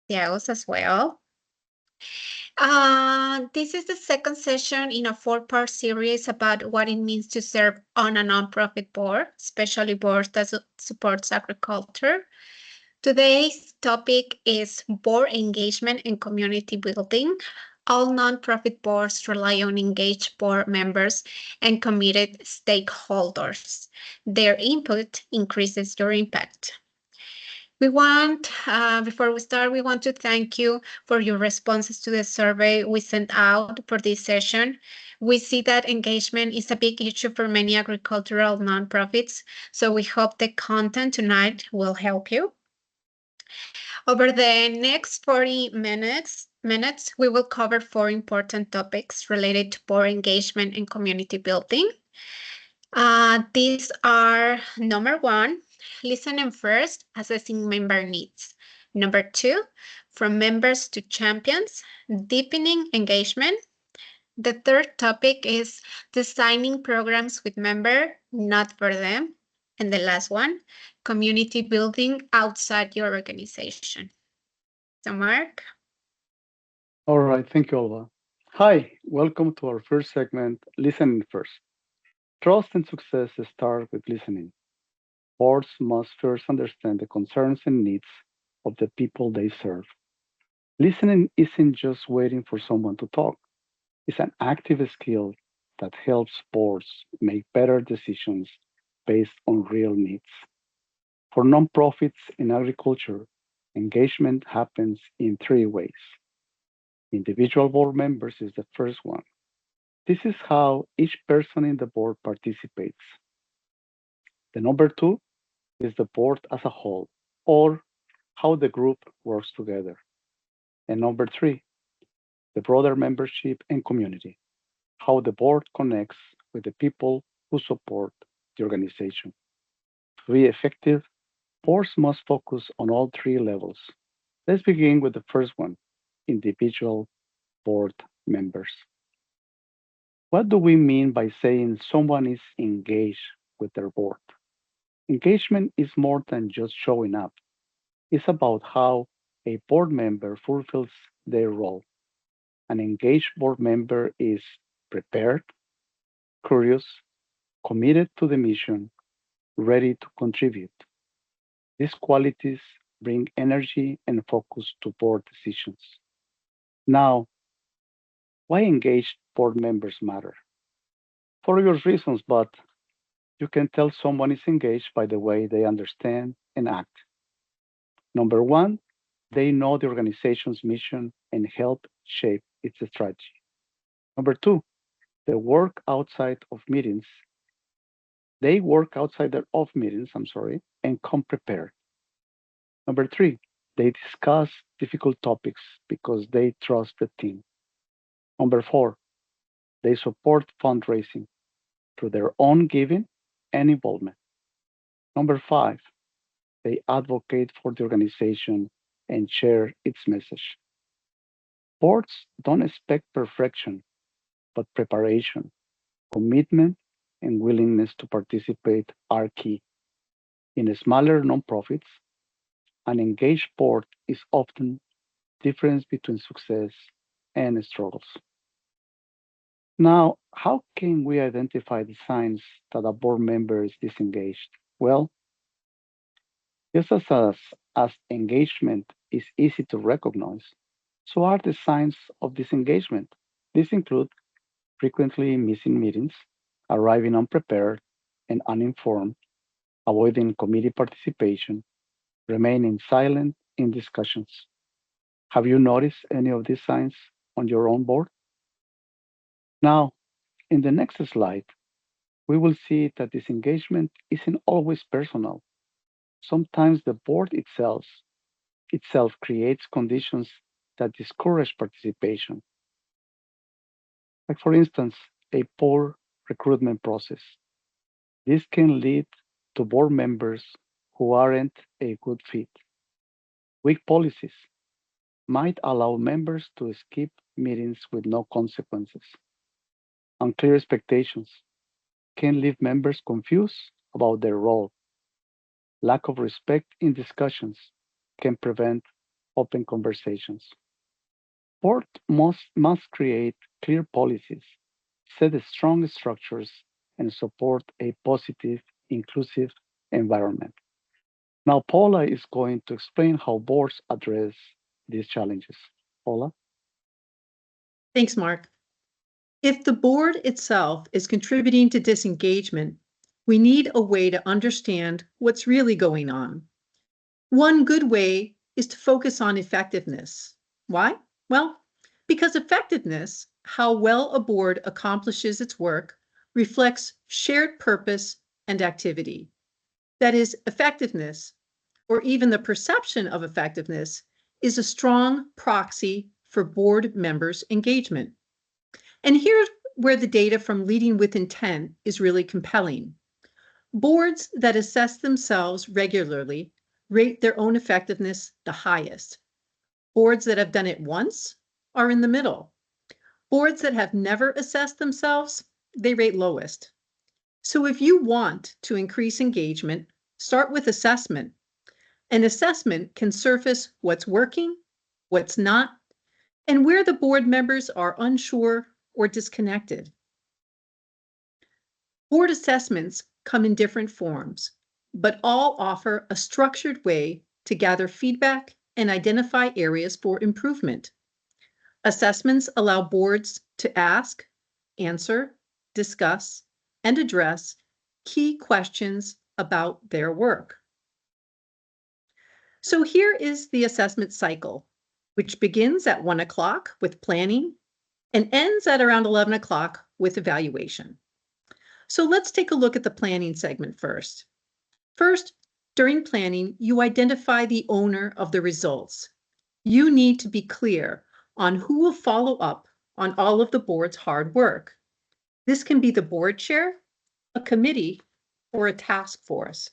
Yes, as well. This is the second session in a four-part series about what it means to serve on a nonprofit board, especially boards that supports agriculture. Today's topic is board engagement and community building. All nonprofit boards rely on engaged board members and committed stakeholders. Their input increases your impact. Before we start, we want to thank you for your responses to the survey we sent out for this session. We see that engagement is a big issue for many agricultural nonprofits, so we hope the content tonight will help you. Over the next 40 minutes, we will cover four important topics related to board engagement and community building. These are number one, listening first, assessing member needs. Number two, from members to champions, deepening engagement. The third topic is designing programs with member, not for them. And the last one, community building outside your organization. So, Mark? All right, thank you, Alva. Hi, welcome to our first segment, Listening First. Trust and success start with listening. Boards must first understand the concerns and needs of the people they serve. Listening isn't just waiting for someone to talk, it's an active skill that helps boards make better decisions based on real needs. For nonprofits in agriculture, engagement happens in three ways. Individual board members is the first one. This is how each person in the board participates. The number two is the board as a whole, or how the group works together. And number three, the broader membership and community, how the board connects with the people who support the organization. To be effective, boards must focus on all three levels. Let's begin with the first one, individual board members. What do we mean by saying someone is engaged with their board? Engagement is more than just showing up. It's about how a board member fulfills their role. An engaged board member is prepared, curious, committed to the mission, ready to contribute. These qualities bring energy and focus to board decisions. Now, why engaged board members matter? For obvious reasons, but you can tell someone is engaged by the way they understand and act. Number one, they know the organization's mission and help shape its strategy. Number two, they work outside of meetings. They work outside of meetings, and come prepared. Number three, they discuss difficult topics because they trust the team. Number four, they support fundraising through their own giving and involvement. Number five, they advocate for the organization and share its message. Boards don't expect perfection, but preparation, commitment, and willingness to participate are key. In smaller nonprofits, an engaged board is often the difference between success and struggles. Now, how can we identify the signs that a board member is disengaged? Well, just as engagement is easy to recognize, so are the signs of disengagement. These include frequently missing meetings, arriving unprepared and uninformed, avoiding committee participation, remaining silent in discussions. Have you noticed any of these signs on your own board? Now, in the next slide, we will see that disengagement isn't always personal. Sometimes the board itself creates conditions that discourage participation. Like for instance, a poor recruitment process. This can lead to board members who aren't a good fit. Weak policies might allow members to skip meetings with no consequences. Unclear expectations can leave members confused about their role. Lack of respect in discussions can prevent open conversations. Board must create clear policies, set strong structures, and support a positive, inclusive environment. Now, Paula is going to explain how boards address these challenges. Paula? Thanks, Mark. If the board itself is contributing to disengagement, we need a way to understand what's really going on. One good way is to focus on effectiveness. Why? Well, because effectiveness, how well a board accomplishes its work, reflects shared purpose and activity. That is, effectiveness, or even the perception of effectiveness, is a strong proxy for board members' engagement. And here's where the data from Leading with Intent is really compelling. Boards that assess themselves regularly rate their own effectiveness the highest. Boards that have done it once are in the middle. Boards that have never assessed themselves, they rate lowest. So if you want to increase engagement, start with assessment. An assessment can surface what's working, what's not, and where the board members are unsure or disconnected. Board assessments come in different forms, but all offer a structured way to gather feedback and identify areas for improvement. Assessments allow boards to ask, answer, discuss, and address key questions about their work. So here is the assessment cycle, which begins at 1 o'clock with planning and ends at around 11 o'clock with evaluation. So let's take a look at the planning segment first. First, during planning, you identify the owner of the results. You need to be clear on who will follow up on all of the board's hard work. This can be the board chair, a committee, or a task force.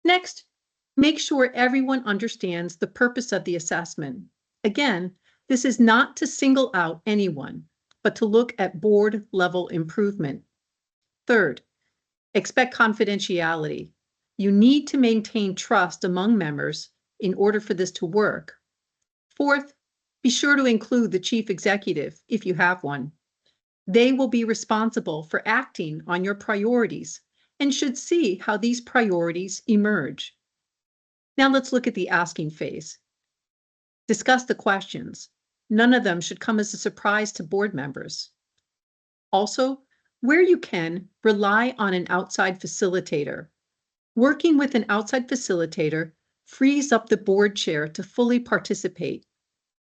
Next, make sure everyone understands the purpose of the assessment. Again, this is not to single out anyone, but to look at board level improvement. Third, expect confidentiality. You need to maintain trust among members in order for this to work. Fourth, be sure to include the chief executive if you have one. They will be responsible for acting on your priorities and should see how these priorities emerge. Now let's look at the asking phase. Discuss the questions. None of them should come as a surprise to board members. Also, where you can, rely on an outside facilitator. Working with an outside facilitator frees up the board chair to fully participate.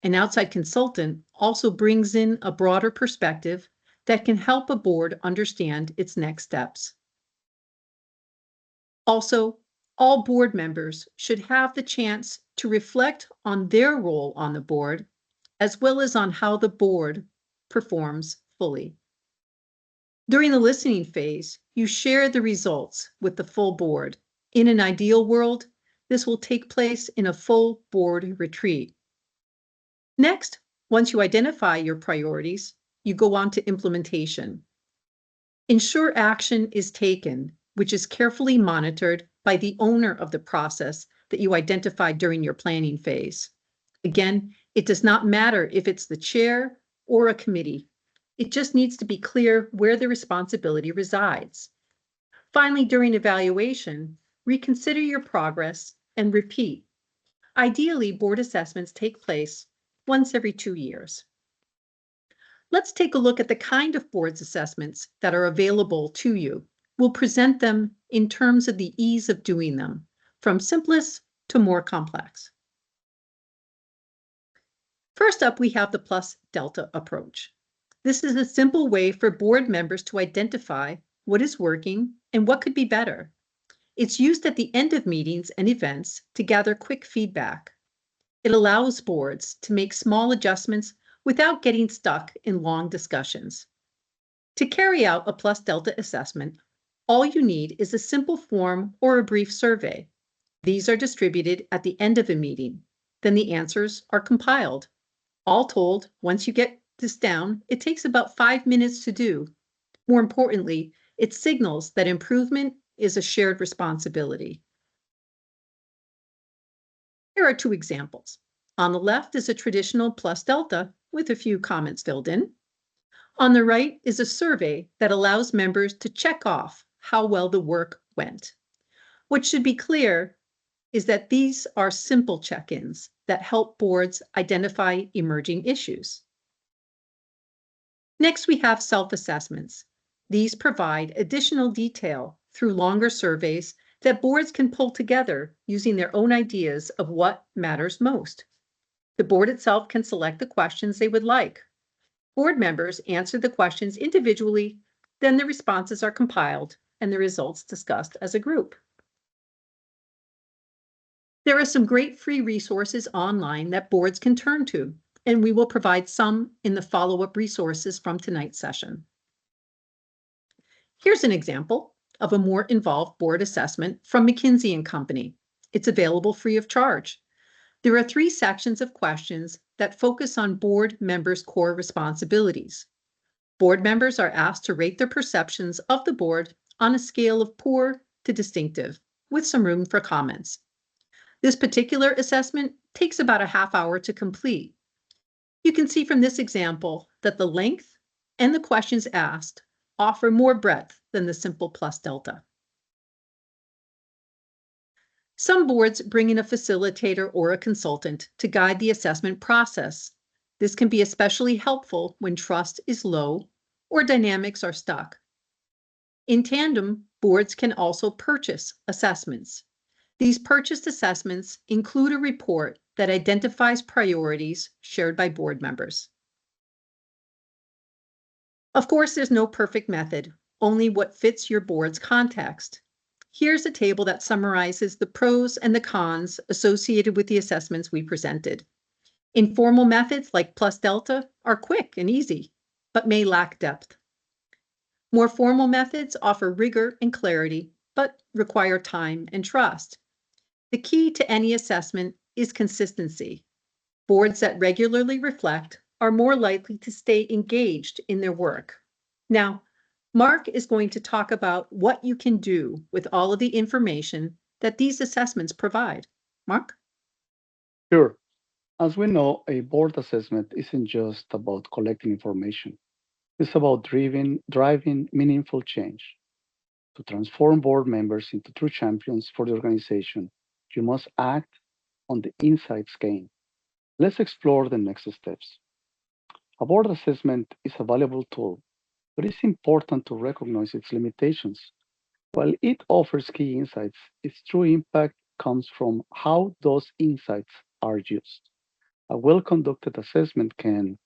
An outside consultant also brings in a broader perspective that can help a board understand its next steps. Also, all board members should have the chance to reflect on their role on the board, as well as on how the board performs fully. During the listening phase, you share the results with the full board. In an ideal world, this will take place in a full board retreat. Next, once you identify your priorities, you go on to implementation. Ensure action is taken, which is carefully monitored by the owner of the process that you identified during your planning phase. Again, it does not matter if it's the chair or a committee. It just needs to be clear where the responsibility resides. Finally, during evaluation, reconsider your progress and repeat. Ideally, board assessments take place once every 2 years. Let's take a look at the kind of board's assessments that are available to you. We'll present them in terms of the ease of doing them, from simplest to more complex. First up, we have the plus delta approach. This is a simple way for board members to identify what is working and what could be better. It's used at the end of meetings and events to gather quick feedback. It allows boards to make small adjustments without getting stuck in long discussions. To carry out a plus delta assessment, all you need is a simple form or a brief survey. These are distributed at the end of a meeting. Then the answers are compiled. All told, once you get this down, it takes about 5 minutes to do. More importantly, it signals that improvement is a shared responsibility. Here are 2 examples. On the left is a traditional plus delta with a few comments filled in. On the right is a survey that allows members to check off how well the work went. What should be clear is that these are simple check-ins that help boards identify emerging issues. Next, we have self-assessments. These provide additional detail through longer surveys that boards can pull together using their own ideas of what matters most. The board itself can select the questions they would like. Board members answer the questions individually, then the responses are compiled and the results discussed as a group. There are some great free resources online that boards can turn to, and we will provide some in the follow-up resources from tonight's session. Here's an example of a more involved board assessment from McKinsey & Company. It's available free of charge. There are 3 sections of questions that focus on board members' core responsibilities. Board members are asked to rate their perceptions of the board on a scale of poor to distinctive, with some room for comments. This particular assessment takes about a half hour to complete. You can see from this example that the length and the questions asked offer more breadth than the simple plus delta. Some boards bring in a facilitator or a consultant to guide the assessment process. This can be especially helpful when trust is low or dynamics are stuck. In tandem, boards can also purchase assessments. These purchased assessments include a report that identifies priorities shared by board members. Of course, there's no perfect method, only what fits your board's context. Here's a table that summarizes the pros and the cons associated with the assessments we presented. Informal methods like plus delta are quick and easy, but may lack depth. More formal methods offer rigor and clarity, but require time and trust. The key to any assessment is consistency. Boards that regularly reflect are more likely to stay engaged in their work. Now, Mark is going to talk about what you can do with all of the information that these assessments provide. Mark? Sure. As we know, a board assessment isn't just about collecting information. It's about driving meaningful change. To transform board members into true champions for the organization, you must act on the insights gained. Let's explore the next steps. A board assessment is a valuable tool, but it's important to recognize its limitations. While it offers key insights, its true impact comes from how those insights are used. A well conducted assessment can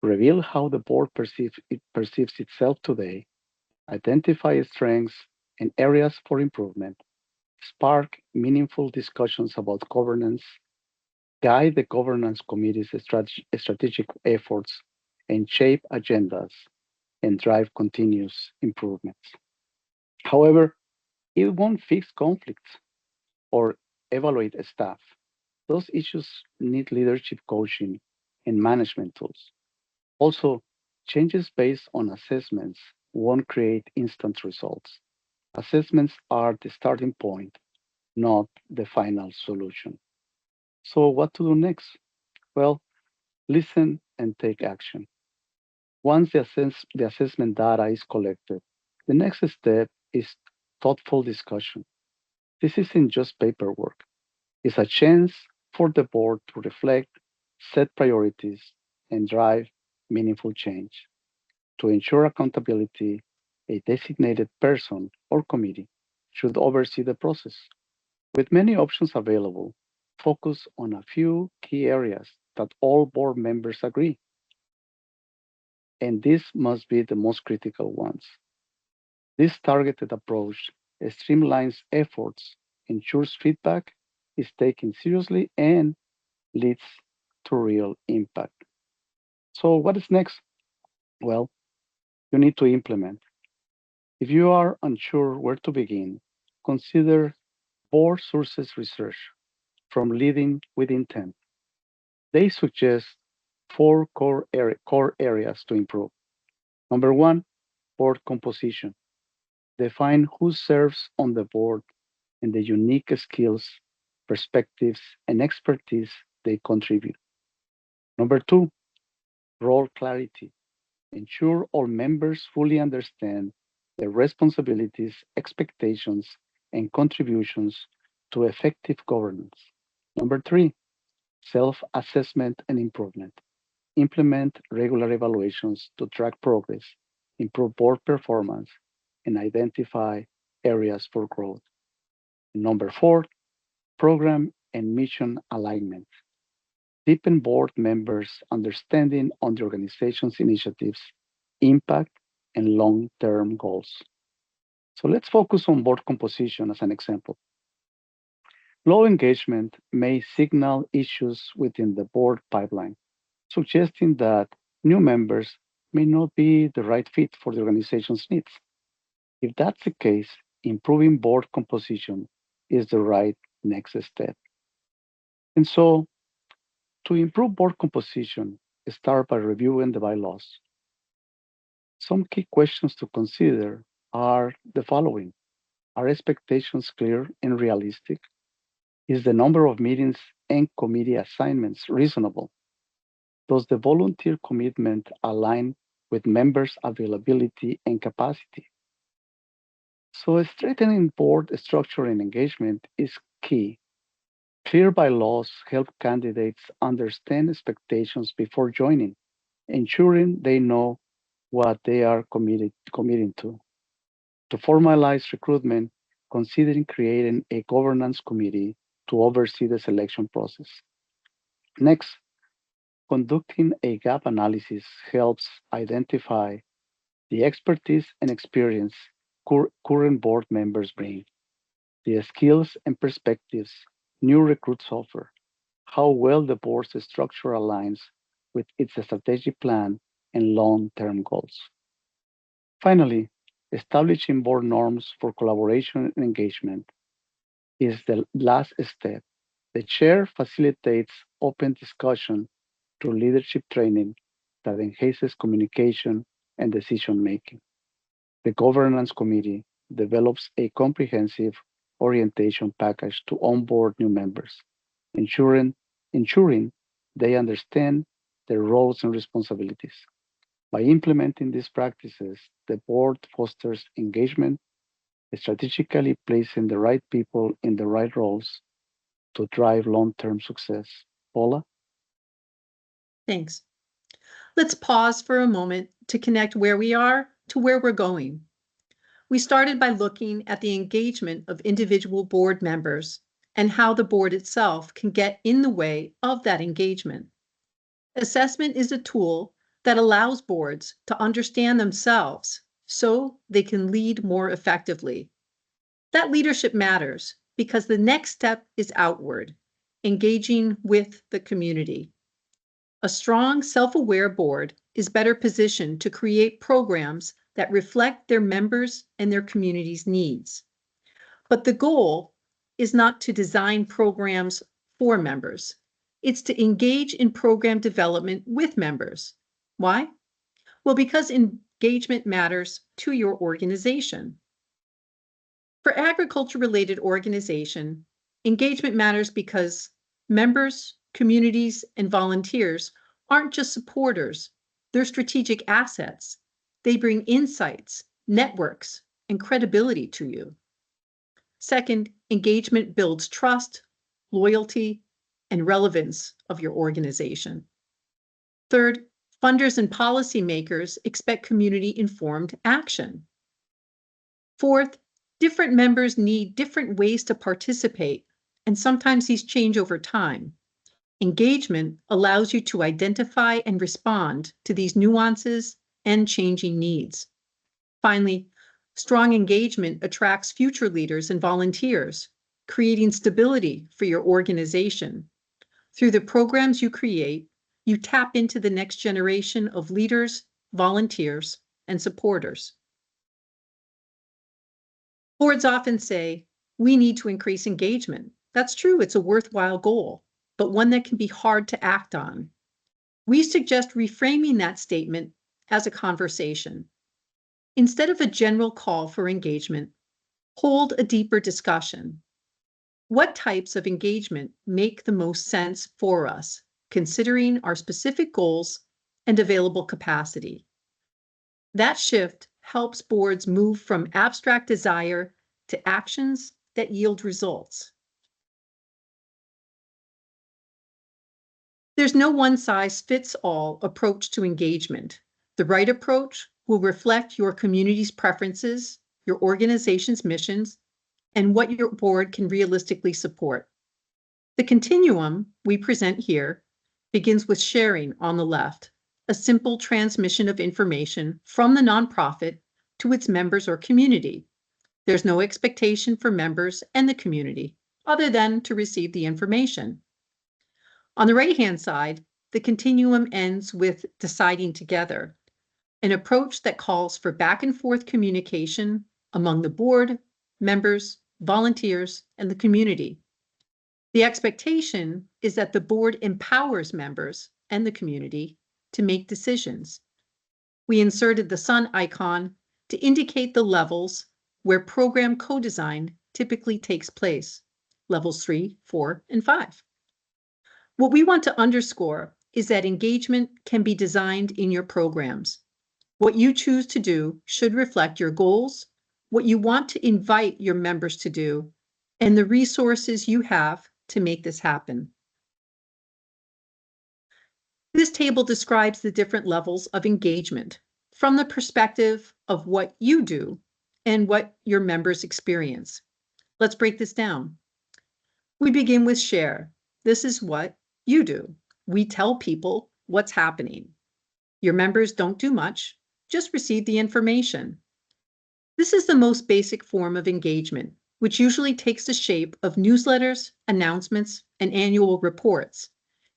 reveal how the board perceives itself today, identify strengths and areas for improvement, spark meaningful discussions about governance, guide the governance committee's strategic efforts, and shape agendas and drive continuous improvements. However, it won't fix conflicts or evaluate staff. Those issues need leadership coaching and management tools. Also, changes based on assessments won't create instant results. Assessments are the starting point, not the final solution. So, what to do next? Well, listen and take action. Once the assessment data is collected, the next step is thoughtful discussion. This isn't just paperwork, it's a chance for the board to reflect, set priorities, and drive meaningful change. To ensure accountability, a designated person or committee should oversee the process. With many options available, focus on a few key areas that all board members agree, and these must be the most critical ones. This targeted approach streamlines efforts, ensures feedback is taken seriously, and leads to real impact. So, what is next? Well, you need to implement. If you are unsure where to begin, consider board sources research from Leading with Intent. They suggest 4 core areas to improve. Number one, board composition. Define who serves on the board and the unique skills, perspectives, and expertise they contribute. Number two, role clarity. Ensure all members fully understand their responsibilities, expectations, and contributions to effective governance. Number three, self assessment and improvement. Implement regular evaluations to track progress, improve board performance, and identify areas for growth. Number four, program and mission alignment. Deepen board members' understanding on the organization's initiatives, impact, and long term goals. So let's focus on board composition as an example. Low engagement may signal issues within the board pipeline, suggesting that new members may not be the right fit for the organization's needs. If that's the case, improving board composition is the right next step. And so, to improve board composition, start by reviewing the bylaws. Some key questions to consider are the following. Are expectations clear and realistic? Is the number of meetings and committee assignments reasonable? Does the volunteer commitment align with members' availability and capacity? So, strengthening board structure and engagement is key. Clear bylaws help candidates understand expectations before joining, ensuring they know what they are committing to. To formalize recruitment, considering creating a governance committee to oversee the selection process. Next, conducting a gap analysis helps identify the expertise and experience current board members bring, the skills and perspectives new recruits offer, how well the board's structure aligns with its strategic plan and long term goals. Finally, establishing board norms for collaboration and engagement is the last step. The chair facilitates open discussion through leadership training that enhances communication and decision making. The governance committee develops a comprehensive orientation package to onboard new members, ensuring, ensuring they understand their roles and responsibilities. By implementing these practices, the board fosters engagement, strategically placing the right people in the right roles to drive long term success. Paula? Thanks. Let's pause for a moment to connect where we are to where we're going. We started by looking at the engagement of individual board members and how the board itself can get in the way of that engagement. Assessment is a tool that allows boards to understand themselves so they can lead more effectively. That leadership matters because the next step is outward, engaging with the community. A strong, self-aware board is better positioned to create programs that reflect their members and their community's needs. But the goal is not to design programs for members. It's to engage in program development with members. Why? Well, because engagement matters to your organization. For agriculture-related organization, engagement matters because members, communities, and volunteers aren't just supporters, they're strategic assets. They bring insights, networks, and credibility to you. Second, engagement builds trust, loyalty, and relevance of your organization. Third, funders and policymakers expect community-informed action. Fourth, different members need different ways to participate, and sometimes these change over time. Engagement allows you to identify and respond to these nuances and changing needs. Finally, strong engagement attracts future leaders and volunteers, creating stability for your organization. Through the programs you create, you tap into the next generation of leaders, volunteers, and supporters. Boards often say, we need to increase engagement. That's true, it's a worthwhile goal, but one that can be hard to act on. We suggest reframing that statement as a conversation. Instead of a general call for engagement, hold a deeper discussion. What types of engagement make the most sense for us, considering our specific goals and available capacity? That shift helps boards move from abstract desire to actions that yield results. There's no one-size-fits-all approach to engagement. The right approach will reflect your community's preferences, your organization's missions, and what your board can realistically support. The continuum we present here begins with sharing on the left, a simple transmission of information from the nonprofit to its members or community. There's no expectation for members and the community other than to receive the information. On the right-hand side, the continuum ends with deciding together, an approach that calls for back and forth communication among the board, members, volunteers, and the community. The expectation is that the board empowers members and the community to make decisions. We inserted the sun icon to indicate the levels where program co-design typically takes place, levels 3, 4, and 5. What we want to underscore is that engagement can be designed in your programs. What you choose to do should reflect your goals, what you want to invite your members to do, and the resources you have to make this happen. This table describes the different levels of engagement from the perspective of what you do and what your members experience. Let's break this down. We begin with share. This is what you do. We tell people what's happening. Your members don't do much, just receive the information. This is the most basic form of engagement, which usually takes the shape of newsletters, announcements, and annual reports.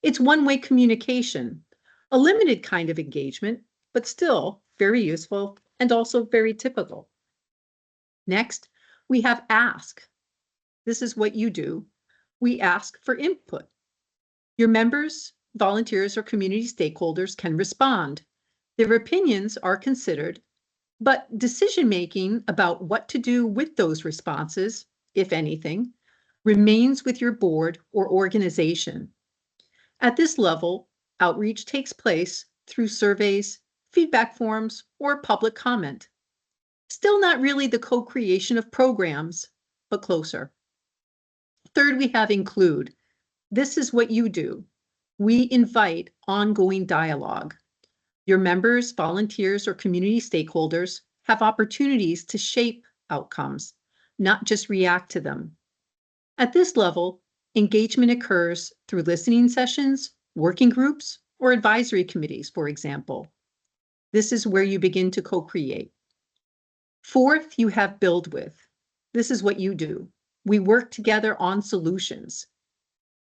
It's one-way communication, a limited kind of engagement, but still very useful and also very typical. Next, we have ask. This is what you do. We ask for input. Your members, volunteers, or community stakeholders can respond. Their opinions are considered, but decision-making about what to do with those responses, if anything, remains with your board or organization. At this level, outreach takes place through surveys, feedback forms, or public comment. Still not really the co-creation of programs, but closer. Third, we have include. This is what you do. We invite ongoing dialogue. Your members, volunteers, or community stakeholders have opportunities to shape outcomes, not just react to them. At this level, engagement occurs through listening sessions, working groups, or advisory committees, for example. This is where you begin to co-create. Fourth, you have build with. This is what you do. We work together on solutions.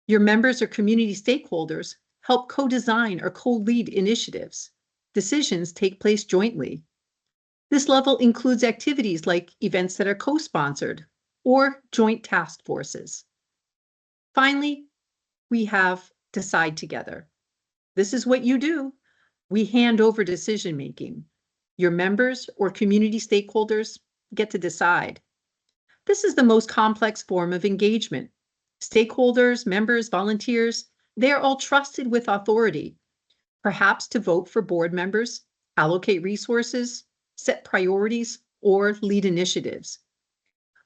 Your members or community stakeholders help co-design or co-lead initiatives. Decisions take place jointly. This level includes activities like events that are co-sponsored or joint task forces. Finally, we have decide together. This is what you do. We hand over decision-making. Your members or community stakeholders get to decide. This is the most complex form of engagement. Stakeholders, members, volunteers, they are all trusted with authority, perhaps to vote for board members, allocate resources, set priorities, or lead initiatives.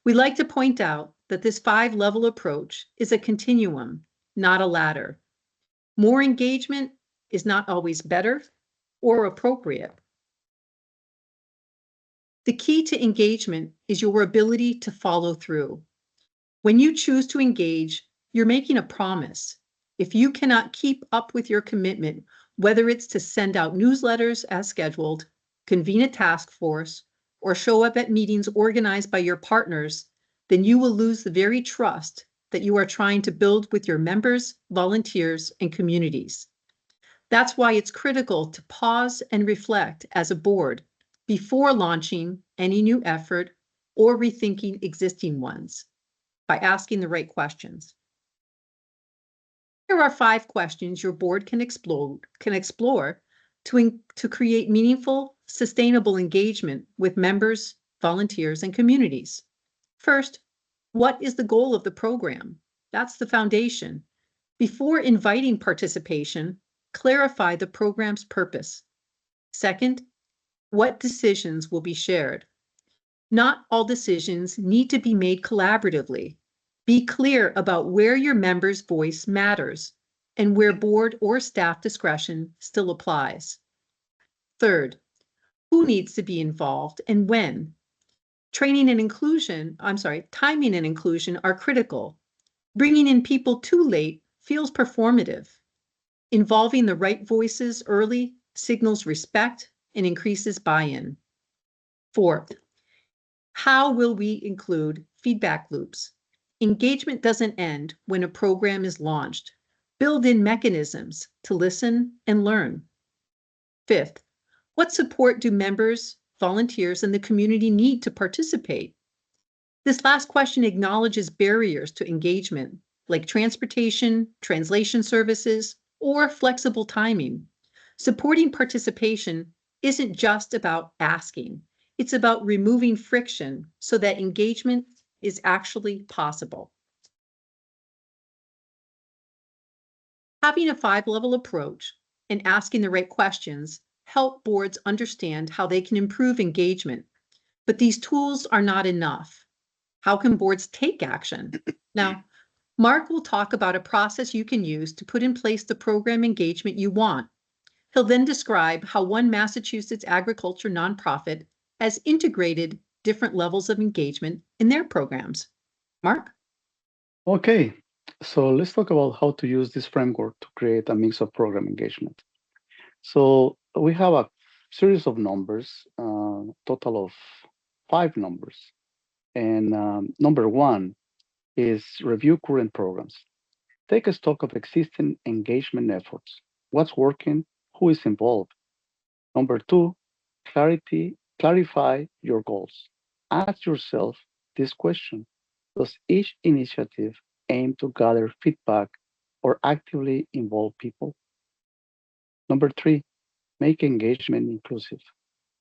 We like to point out that this 5-level approach is a continuum, not a ladder. More engagement is not always better or appropriate. The key to engagement is your ability to follow through. When you choose to engage, you're making a promise. If you cannot keep up with your commitment, whether it's to send out newsletters as scheduled, convene a task force, or show up at meetings organized by your partners, then you will lose the very trust that you are trying to build with your members, volunteers, and communities. That's why it's critical to pause and reflect as a board before launching any new effort or rethinking existing ones by asking the right questions. Here are 5 questions your board can explore to create meaningful, sustainable engagement with members, volunteers, and communities. First, What is the goal of the program? That's the foundation. Before inviting participation, clarify the program's purpose. Second, what decisions will be shared? Not all decisions need to be made collaboratively. Be clear about where your members' voice matters and where board or staff discretion still applies. Third, who needs to be involved and when? Timing and inclusion are critical. Bringing in people too late feels performative. Involving the right voices early signals respect and increases buy-in. Fourth, how will we include feedback loops? Engagement doesn't end when a program is launched. Build in mechanisms to listen and learn. Fifth, what support do members, volunteers, and the community need to participate? This last question acknowledges barriers to engagement, like transportation, translation services, or flexible timing. Supporting participation isn't just about asking, it's about removing friction so that engagement is actually possible. Having a 5-level approach and asking the right questions help boards understand how they can improve engagement. But these tools are not enough. How can boards take action? Now, Mark will talk about a process you can use to put in place the program engagement you want. He'll then describe how one Massachusetts agriculture nonprofit has integrated different levels of engagement in their programs. Mark? Okay, so let's talk about how to use this framework to create a mix of program engagement. So we have a series of numbers, total of 5 numbers. And number one is review current programs. Take a stock of existing engagement efforts. What's working? Who is involved? Number two, clarify your goals. Ask yourself this question: does each initiative aim to gather feedback or actively involve people? Number three, make engagement inclusive.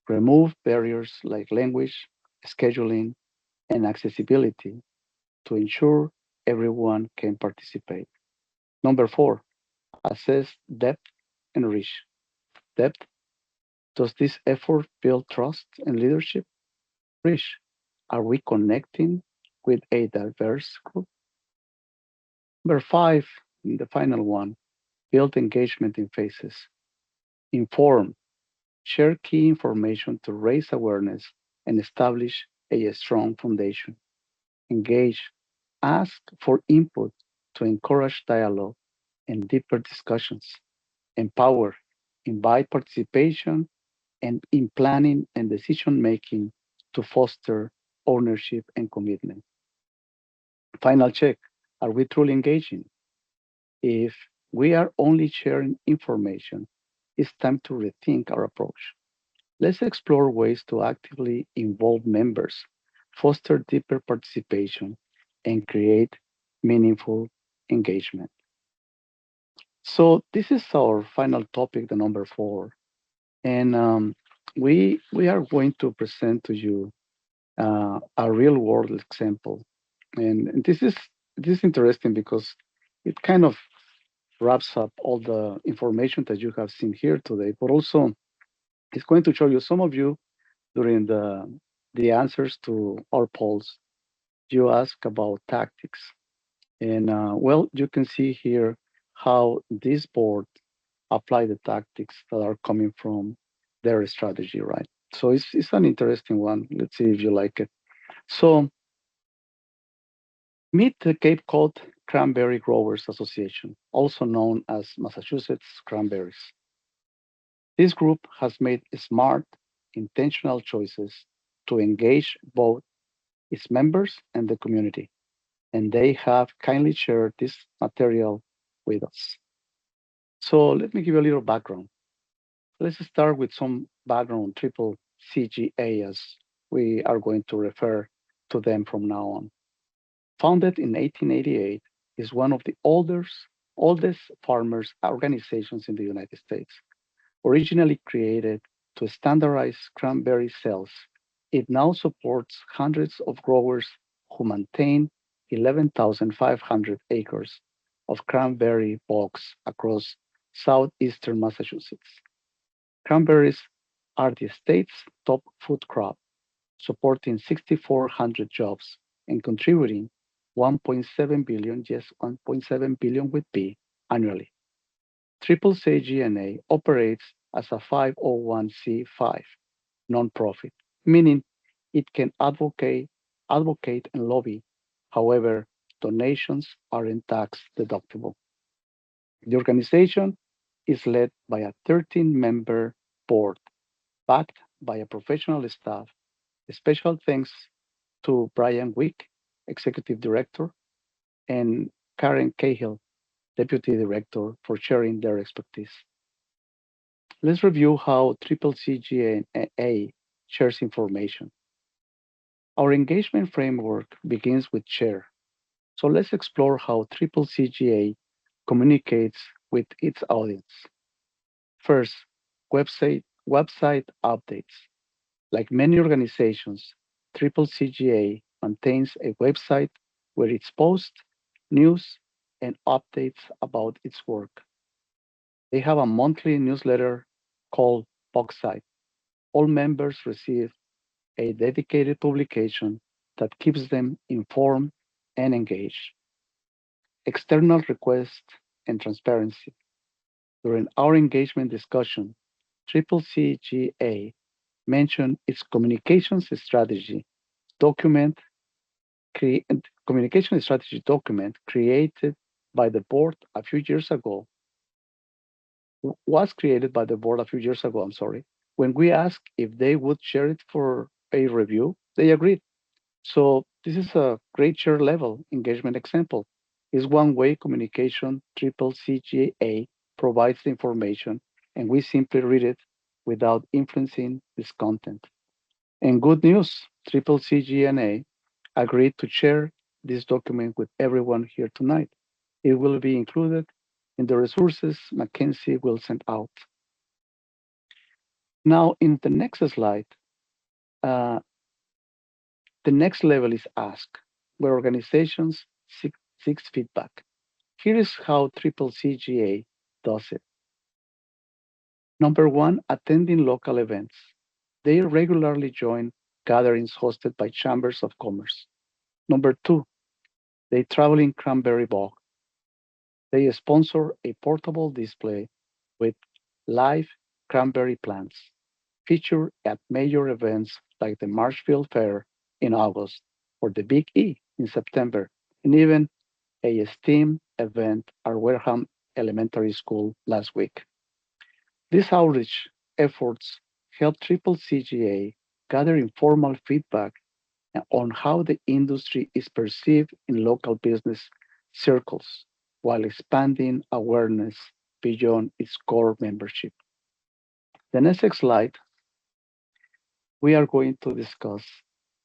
Remove barriers like language, scheduling, and accessibility to ensure everyone can participate. Number four, assess depth and reach. Depth: does this effort build trust and leadership? Reach: are we connecting with a diverse group? Number five, the final one, build engagement in phases. Inform: share key information to raise awareness and establish a strong foundation. Engage: ask for input to encourage dialogue and deeper discussions. Empower: invite participation and in planning and decision making to foster ownership and commitment. Final check: are we truly engaging? If we are only sharing information, it's time to rethink our approach. Let's explore ways to actively involve members, foster deeper participation, and create meaningful engagement. So this is our final topic, the number four, and we are going to present to you a real world example, and this is interesting because it kind of wraps up all the information that you have seen here today, but also it's going to show you some of you during the answers to our polls. You ask about tactics, and well, you can see here how this board apply the tactics that are coming from their strategy, right? So it's an interesting one. Let's see if you like it. So meet the Cape Cod Cranberry Growers Association, also known as Massachusetts Cranberries. This group has made smart, intentional choices to engage both its members and the community, and they have kindly shared this material with us. So let me give you a little background. Let's start with some background triple CGA as we are going to refer to them from now on. Founded in 1888, is one of the oldest farmers organizations in the United States. Originally created to standardize cranberry sales, it now supports hundreds of growers who maintain 11,500 acres of cranberry bogs across southeastern Massachusetts. Cranberries are the state's top food crop, supporting 6,400 jobs and contributing 1.7 billion, yes, 1.7 billion with B annually. Triple C GNA operates as a 501c5 nonprofit, meaning it can advocate and lobby. However, donations aren't tax deductible. The organization is led by a 13-member board backed by a professional staff. Special thanks to Brian Wick, Executive Director, and Karen Cahill, Deputy Director, for sharing their expertise. Let's review how Triple CGA shares information. Our engagement framework begins with share. So let's explore how Triple CGA communicates with its audience. First, website updates. Like many organizations, Triple CGA maintains a website where it posts news and updates about its work. They have a monthly newsletter called Boxsite. All members receive a dedicated publication that keeps them informed and engaged. External requests and transparency. During our engagement discussion, Triple CGA mentioned its document cre- communication strategy document created by the board a few years ago was created by the board a few years ago, I'm sorry. When we asked if they would share it for a review, they agreed. So this is a great share level engagement example. Is one way communication triple CGA provides the information and we simply read it without influencing this content. And good news, triple CGNA agreed to share this document with everyone here tonight. It will be included in the resources Mackenzie will send out. Now, in the next slide, uh, the next level is ask, where organizations seek feedback. Here is how Triple CGA does it. Number one, attending local events. They regularly join gatherings hosted by chambers of commerce. Number two, they travel in cranberry bog. They sponsor a portable display with live cranberry plants, featured at major events like the Marshfield Fair in August or the Big E in September, and even a STEAM event at Wareham Elementary School last week. These outreach efforts help Triple CGA gather informal feedback on how the industry is perceived in local business circles while expanding awareness beyond its core membership. The next slide, we are going to discuss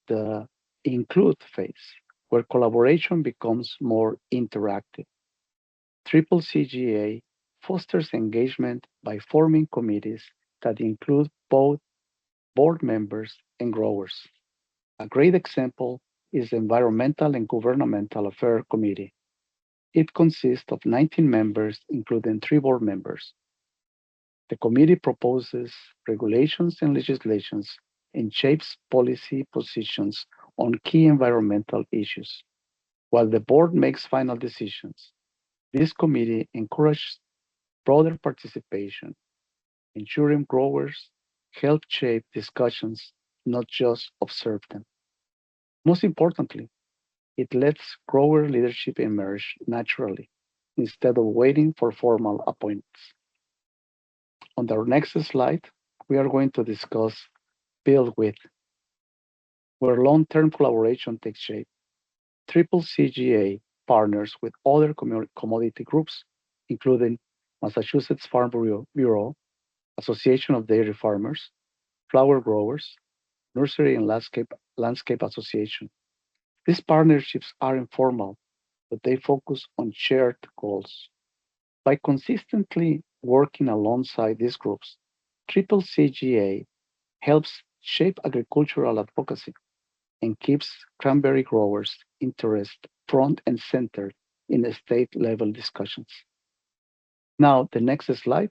the include phase, where collaboration becomes more interactive. Triple CGA fosters engagement by forming committees that include both board members and growers. A great example is the Environmental and Governmental Affairs Committee. It consists of 19 members, including 3 board members. The committee proposes regulations and legislations and shapes policy positions on key environmental issues, while the board makes final decisions. This committee encourages broader participation, ensuring growers help shape discussions, not just observe them. Most importantly, it lets grower leadership emerge naturally instead of waiting for formal appointments. On our next slide, we are going to discuss Build With, where long-term collaboration takes shape. Triple CGA partners with other commodity groups, including Massachusetts Farm Bureau, Association of Dairy Farmers, Flower Growers, Nursery and Landscape Association. These partnerships are informal, but they focus on shared goals. By consistently working alongside these groups, Triple CGA helps shape agricultural advocacy and keeps cranberry growers' interest front and center in the state level discussions. Now, the next slide,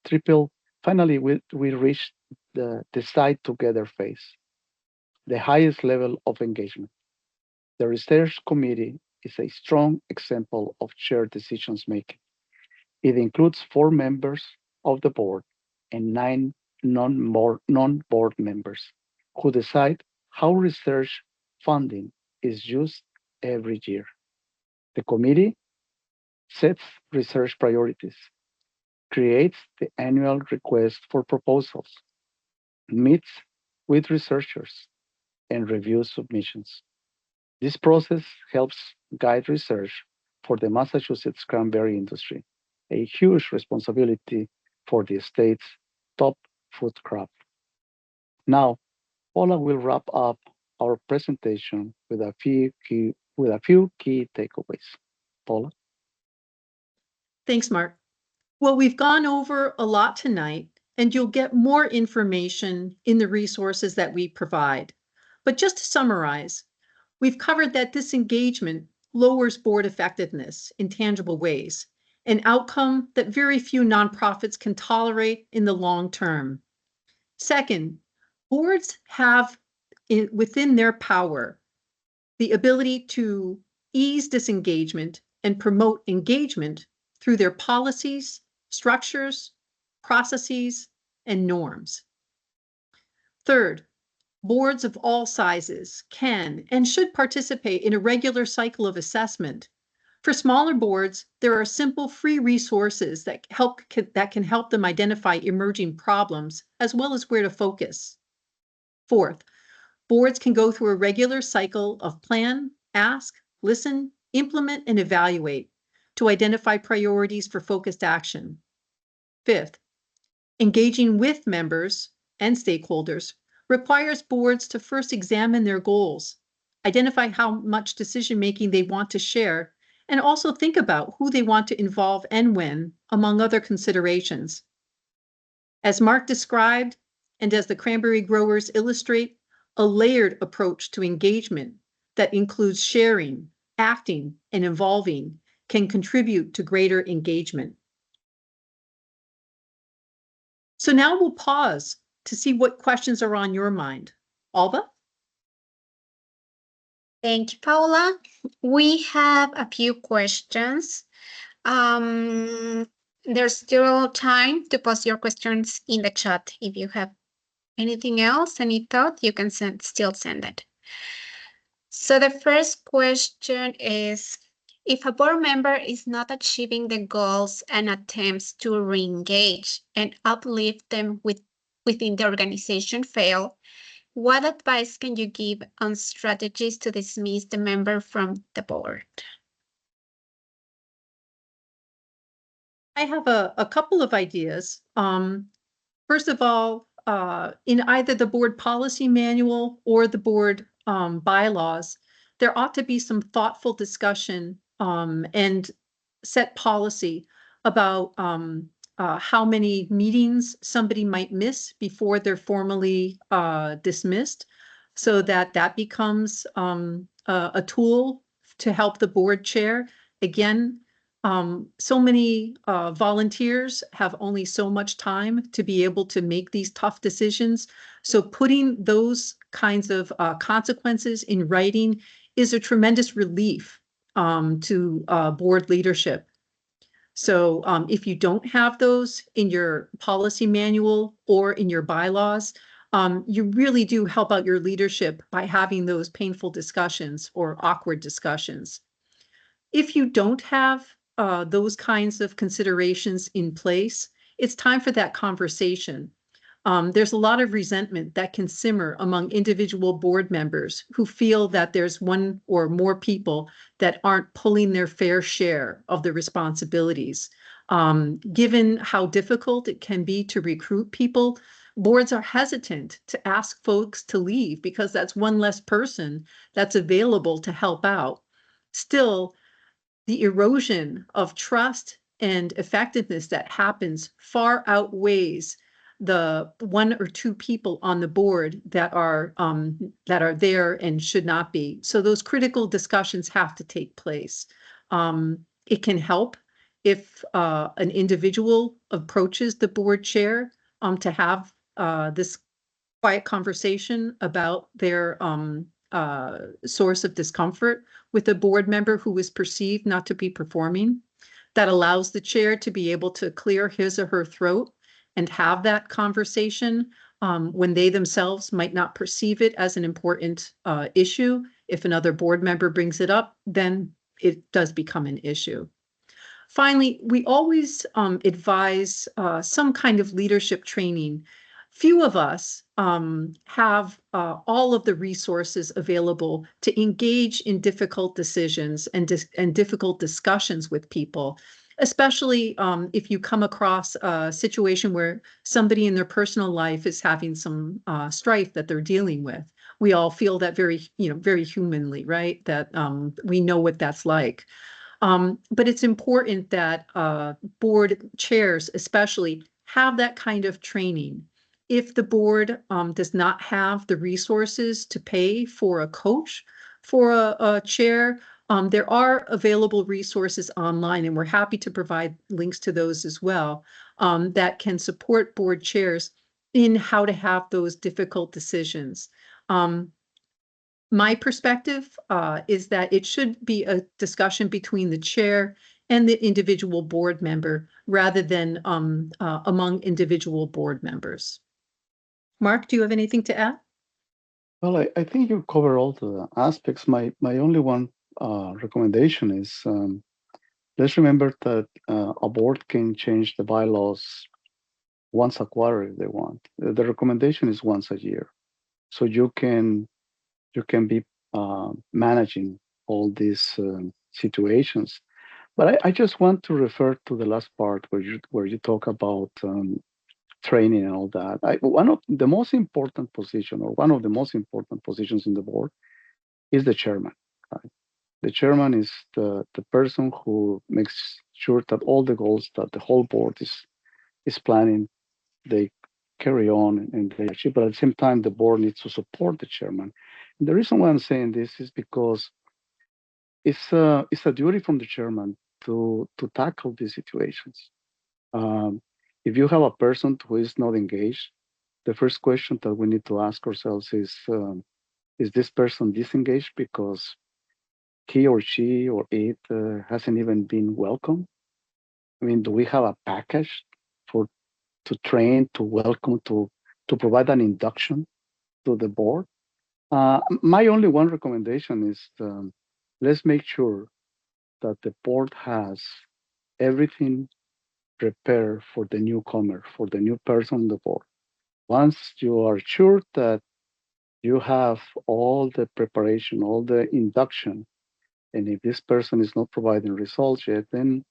triple. Finally, we reached the decide together phase, the highest level of engagement. The research committee is a strong example of shared decisions making. It includes 4 members of the board and 9 non-board members who decide how research funding is used every year. The committee sets research priorities, creates the annual request for proposals, meets with researchers, and reviews submissions. This process helps guide research for the Massachusetts cranberry industry, a huge responsibility for the state's top food crop. Now, Paula will wrap up our presentation with a few key takeaways. Paula? Thanks, Mark. Well, we've gone over a lot tonight, and you'll get more information in the resources that we provide. But just to summarize, we've covered that this engagement lowers board effectiveness in tangible ways, an outcome that very few nonprofits can tolerate in the long term. Second, boards have within their power the ability to ease disengagement and promote engagement through their policies, structures, processes, and norms. Third, boards of all sizes can and should participate in a regular cycle of assessment. For smaller boards, there are simple free resources that can help them identify emerging problems as well as where to focus. Fourth, boards can go through a regular cycle of plan, ask, listen, implement, and evaluate to identify priorities for focused action. Fifth, engaging with members and stakeholders requires boards to first examine their goals, identify how much decision-making they want to share, and also think about who they want to involve and when, among other considerations. As Mark described, and as the cranberry growers illustrate, a layered approach to engagement that includes sharing, acting, and involving can contribute to greater engagement. So now we'll pause to see what questions are on your mind. Alba? Thank you, Paula. We have a few questions. There's still time to post your questions in the chat. If you have anything else, any thought, you can still send it. So the first question is, if a board member is not achieving the goals and attempts to re-engage and uplift them within the organization fail, what advice can you give on strategies to dismiss the member from the board? I have a couple of ideas. First of all, in either the board policy manual or the board bylaws, there ought to be some thoughtful discussion and set policy about how many meetings somebody might miss before they're formally dismissed, so that becomes a tool to help the board chair. Again, so many volunteers have only so much time to be able to make these tough decisions. So putting those kinds of consequences in writing is a tremendous relief to board leadership. So if you don't have those in your policy manual or in your bylaws, you really do help out your leadership by having those painful discussions or awkward discussions. If you don't have those kinds of considerations in place, it's time for that conversation. There's a lot of resentment that can simmer among individual board members who feel that there's one or more people that aren't pulling their fair share of the responsibilities. Given how difficult it can be to recruit people, boards are hesitant to ask folks to leave because that's one less person that's available to help out. Still, the erosion of trust and effectiveness that happens far outweighs the one or two people on the board that are there and should not be. So those critical discussions have to take place. It can help if an individual approaches the board chair to have this quiet conversation about their source of discomfort with a board member who is perceived not to be performing. That allows the chair to be able to clear his or her throat and have that conversation when they themselves might not perceive it as an important issue. If another board member brings it up, then it does become an issue. Finally, we always advise some kind of leadership training. Few of us have all of the resources available to engage in difficult decisions and difficult discussions with people, especially if you come across a situation where somebody in their personal life is having some strife that they're dealing with. We all feel that very humanly, right? That we know what that's like. But it's important that board chairs especially have that kind of training. If the board does not have the resources to pay for a coach for a chair, there are available resources online, and we're happy to provide links to those as well, that can support board chairs in how to have those difficult decisions. My perspective is that it should be a discussion between the chair and the individual board member rather than among individual board members. Mark, do you have anything to add? Well, I think you cover all the aspects. My only one recommendation is let's remember that a board can change the bylaws once a quarter if they want. The recommendation is once a year, so you can be managing all these situations. But I just want to refer to the last part where you talk about training and all that. One of the most important position, or one of the most important positions in the board, is the chairman. Right? The chairman is the person who makes sure that all the goals that the whole board is planning, they carry on and they achieve. But at the same time, the board needs to support the chairman. And the reason why I'm saying this is because it's a duty from the chairman to tackle these situations. Um, if you have a person who is not engaged, the first question that we need to ask ourselves is this person disengaged because he or she or it hasn't even been welcome? I mean, do we have a package for to train, to welcome, to provide an induction to the board? My only one recommendation is let's make sure that the board has everything prepared for the newcomer, for the new person on the board. Once you are sure that you have all the preparation, all the induction, and if this person is not providing results yet, then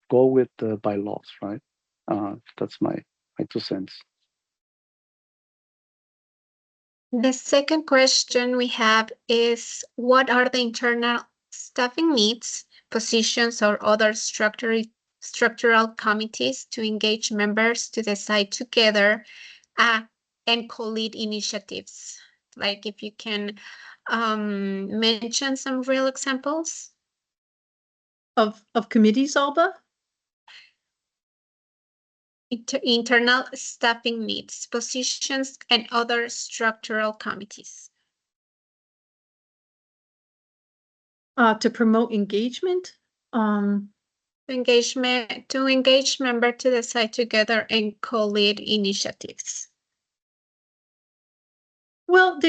go with the bylaws, right? That's my 2 cents. The second question we have is, what are the internal staffing needs, positions, or other structural committees to engage members to decide together and co-lead initiatives? Like if you can mention some real examples. Of committees, Alba? Internal staffing needs, positions, and other structural committees. To promote engagement? To engage member to decide together and co-lead initiatives. Well,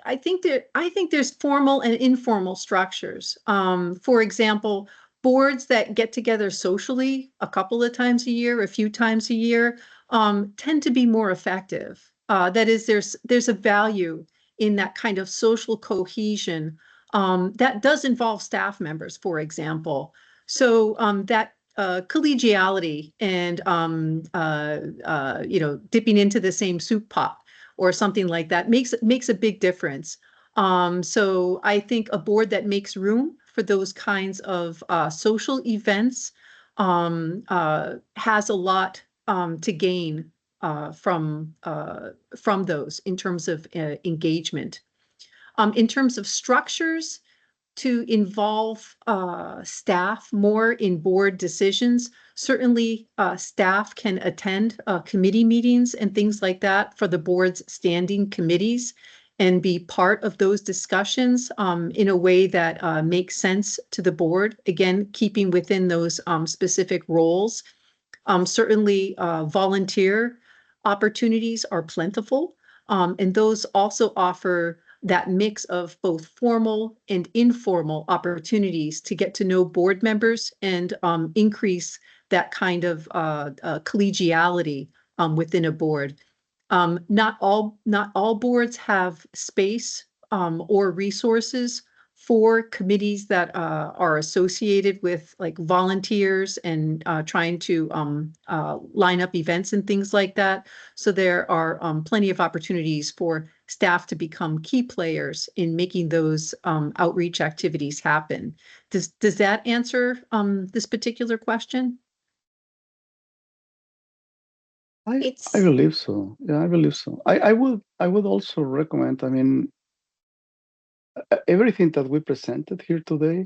I think there's formal and informal structures. For example, boards that get together socially a couple of times a year, a few times a year, tend to be more effective. That is, there's a value in that kind of social cohesion that does involve staff members, for example. So that collegiality and dipping into the same soup pot or something like that makes a big difference. So I think a board that makes room for those kinds of social events has a lot to gain from those in terms of engagement. In terms of structures, to involve staff more in board decisions. Certainly, staff can attend committee meetings and things like that for the board's standing committees and be part of those discussions in a way that makes sense to the board. Again, keeping within those specific roles. Certainly, volunteer opportunities are plentiful, and those also offer that mix of both formal and informal opportunities to get to know board members and increase that kind of collegiality within a board. Not all boards have space or resources for committees that are associated with like volunteers and trying to line up events and things like that. So there are plenty of opportunities for staff to become key players in making those outreach activities happen. Does that answer this particular question? I believe so. Yeah, I believe so. I would also recommend, I mean, everything that we presented here today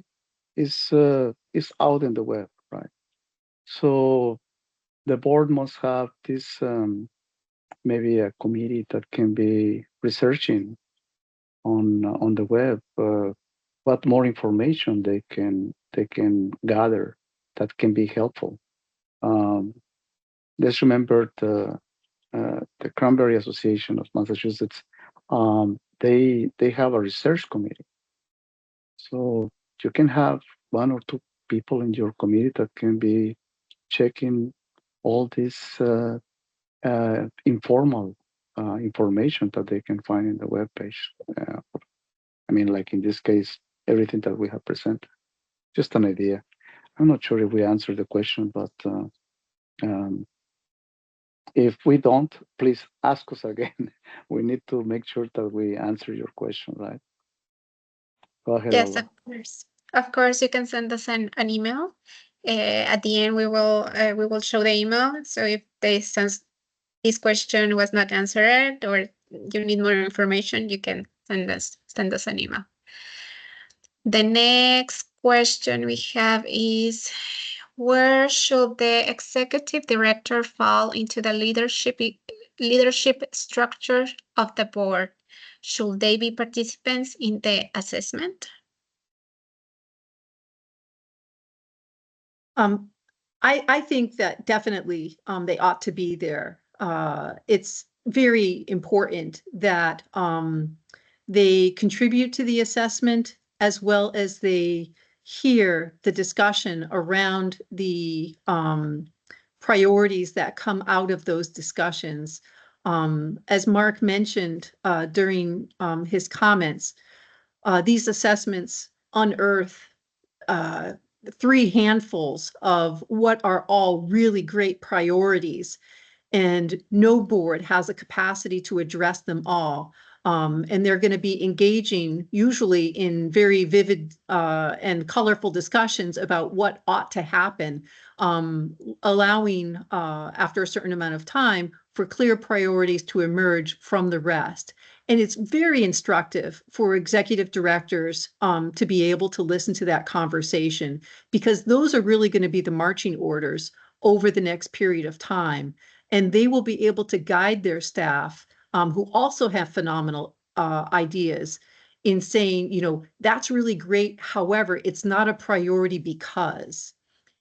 is out in the web, right? So the board must have this maybe a committee that can be researching on the web what more information they can gather that can be helpful. Um, let's remember the Cranberry Association of Massachusetts. They have a research committee, so you can have one or two people in your committee that can be checking all this informal information that they can find in the web page. I mean, like in this case, everything that we have presented. Just an idea. I'm not sure if we answered the question, but um, if we don't, please ask us again. We need to make sure that we answer your question, right? Go ahead, Yes, Alba. of course. Of course, you can send us an email. At the end, we will show the email. So if this question was not answered or you need more information, you can send us an email. The next question we have is, where should the executive director fall into the leadership structure of the board? Should they be participants in the assessment? I think that definitely they ought to be there. It's very important that they contribute to the assessment as well as they hear the discussion around the priorities that come out of those discussions. As Mark mentioned during his comments, these assessments unearth three handfuls of what are all really great priorities, and no board has a capacity to address them all. And they're going to be engaging usually in very vivid and colorful discussions about what ought to happen, allowing after a certain amount of time for clear priorities to emerge from the rest. And it's very instructive for executive directors to be able to listen to that conversation, because those are really going to be the marching orders over the next period of time. And they will be able to guide their staff who also have phenomenal ideas in saying, that's really great. However, it's not a priority because,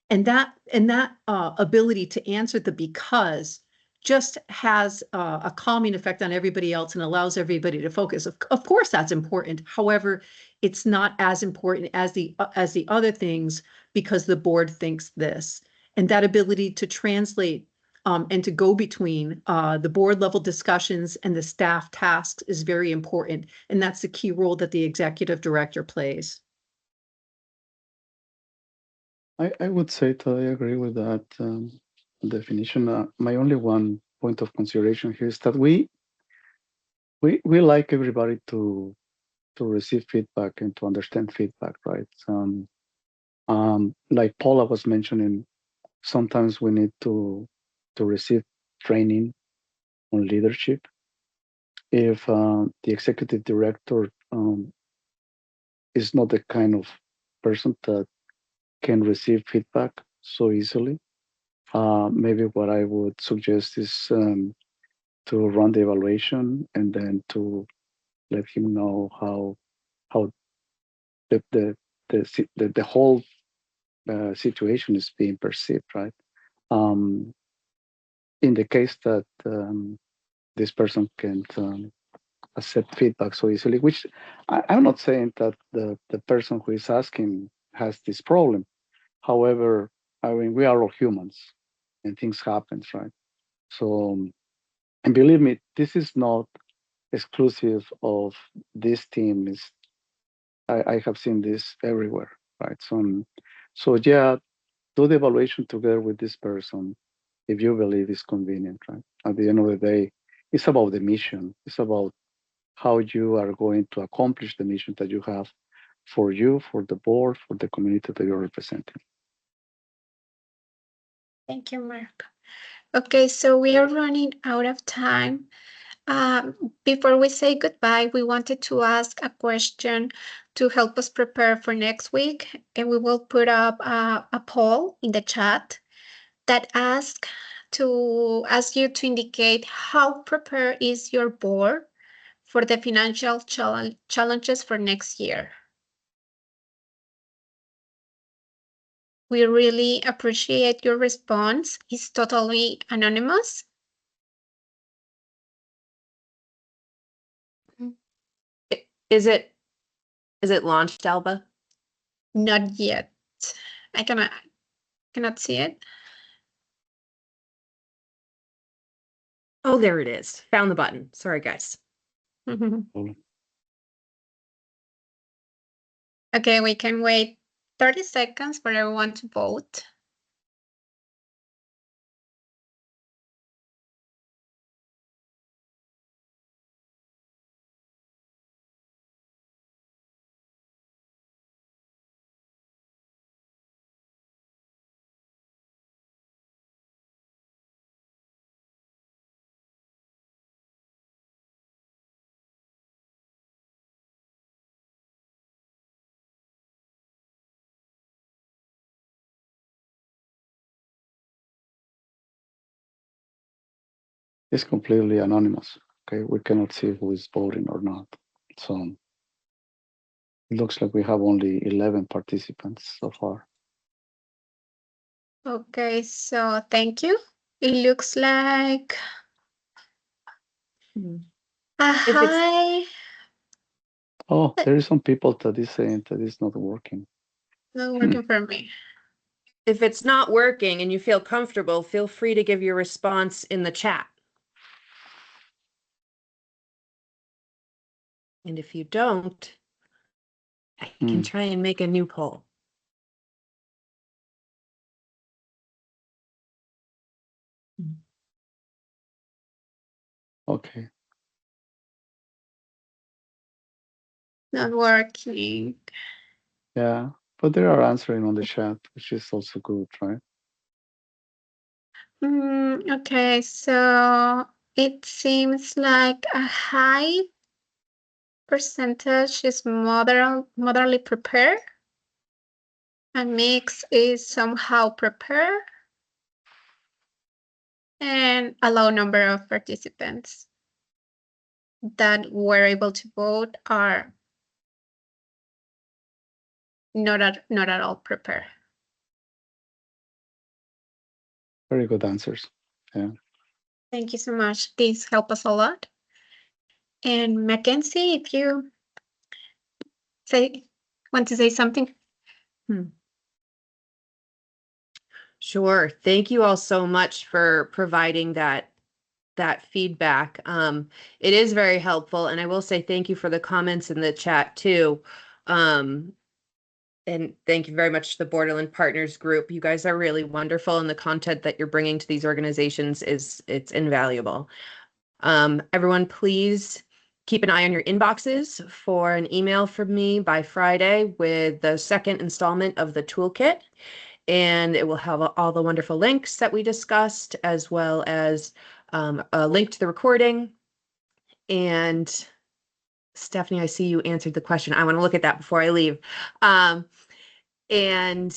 and that ability to answer the because just has a calming effect on everybody else and allows everybody to focus. Of course, that's important. However, it's not as important as the other things because the board thinks this. And that ability to translate and to go between the board level discussions and the staff tasks is very important. And that's the key role that the executive director plays. I would say that I agree with that definition. My only one point of consideration here is that we like everybody to receive feedback and to understand feedback, right? Like Paula was mentioning, sometimes we need to receive training on leadership. If the executive director is not the kind of person that can receive feedback so easily, maybe what I would suggest is to run the evaluation and then to let him know how the the whole situation is being perceived, right? Um, in the case that this person can't accept feedback so easily, which I'm not saying that the person who is asking has this problem. However, I mean, we are all humans and things happen, right? So, and believe me, this is not exclusive of this team. Is I have seen this everywhere, right? So yeah, do the evaluation together with this person if you believe it's convenient, right? At the end of the day, it's about the mission. It's about how you are going to accomplish the mission that you have for you, for the board, for the community that you're representing. Thank you, Mark. Okay, so we are running out of time. Before we say goodbye, we wanted to ask a question to help us prepare for next week, and we will put up a poll in the chat that ask you to indicate how prepared is your board for the financial challenges for next year. We really appreciate your response. It's totally anonymous. Is it launched, Alba? Not yet. I cannot see it. Oh, there it is. Found the button. Sorry, guys. Okay, we can wait 30 seconds for everyone to vote. It's completely anonymous. Okay, we cannot see who is voting or not. So it looks like we have only 11 participants so far. Okay, so thank you. It looks like a If it's high. Oh, there is some people that is saying that it's not working. Not working for me. if it's not working and you feel comfortable, feel free to give your response in the chat. And if you don't, I can try and make a new poll. Okay. Not working. Yeah, but they are answering on the chat, which is also good, right? Okay, so it seems like a high percentage is moderately prepared. A mix is somehow prepared. And a low number of participants that were able to vote are not at all prepared. Very good answers. Yeah. Thank you so much. This helped us a lot. And Mackenzie, if you want to say something. Sure. Thank you all so much for providing that feedback. It is very helpful, and I will say thank you for the comments in the chat too. And thank you very much to the Borderland Partners Group. You guys are really wonderful, and the content that you're bringing to these organizations it's invaluable. Everyone, please keep an eye on your inboxes for an email from me by Friday with the second installment of the toolkit. And it will have all the wonderful links that we discussed, as well as a link to the recording. And Stephanie, I see you answered the question. I want to look at that before I leave. And